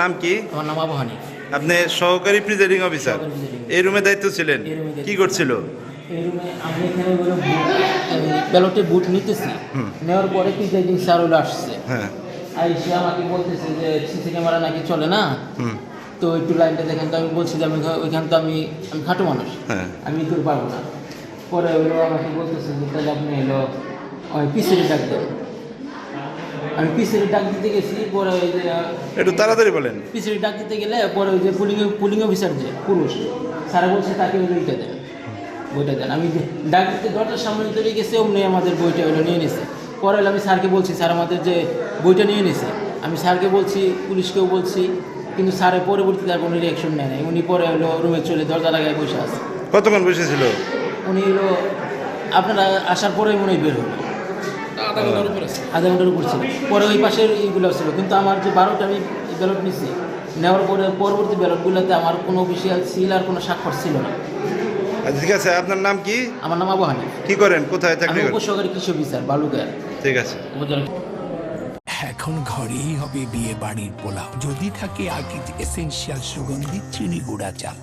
নাম কি? আমার নাম আবু হানিফ। আপনি সহকারী প্রিজাইডিং অফিসার, এই রুমে দায়িত্ব ছিলেন, কি করছিল? এই রুমে আমি এখানে ব্যালটে বুট নিতেছি, নেওয়ার পরে প্রিজাইডিং স্যার হলো আসছে। হ্যাঁ, আইসে আমাকে বলতেছে যে সিসি ক্যামেরা নাকি চলে না, তো একটু লাইনটা দেখেন। তো আমি বলছি যে আমি ওইখান তো আমি খাটো মানুষ, হ্যাঁ, আমি দূর পারবো না। পরে হলো আমাকে বলতেছে যে তাহলে আপনি এলো পিসির ডাক দেন। আমি পিসির ডাক দিতে গেছি, পরে ওই যে একটু তাড়াতাড়ি বলেন। পিসির ডাক দিতে গেলে পরে ওই যে পুলিং অফিসার যে পুরুষ স্যার বলছে তাকে ওই বইটা দেন, বইটা দেন। আমি ডাক দিতে দরজার সামনে চলে গেছে, অমনি আমাদের বইটা ওইটা নিয়ে নিছে। পরে হলো আমি স্যারকে বলছি স্যার আমাদের যে বইটা নিয়ে নিছে। আমি স্যারকে বলছি, পুলিশকেও বলছি, কিন্তু স্যারের পরবর্তীতে আর কোনো রিয়াকশন নেয় নাই। উনি পরে হলো রুমে চলে দরজা লাগায় বসে আছে। কতক্ষণ বসেছিল? উনি হলো আপনারা আসার পরেই মনে হয় বের হলো, আধা ঘন্টার উপর ছিল। পরে ওই পাশের এইগুলো ছিল, কিন্তু আমার যে 12টা আমি ব্যালট নিছি, নেওয়ার পরে পরবর্তী ব্যালটগুলোতে আমার কোনো অফিসিয়াল সিল আর কোনো স্বাক্ষর ছিল না। আচ্ছা, ঠিক আছে। আপনার নাম কি? আমার নাম আবু হানিফ। কি করেন, কোথায় আমি চাকরি করেন? উপসহকারী কৃষি অফিসার, বালুকার। ঠিক আছে। এখন ঘরেই হবে বিয়ে বাড়ির পোলাও, যদি থাকে আকিজ এসেনশিয়াল সুগন্ধি চিনি গুঁড়া চাল।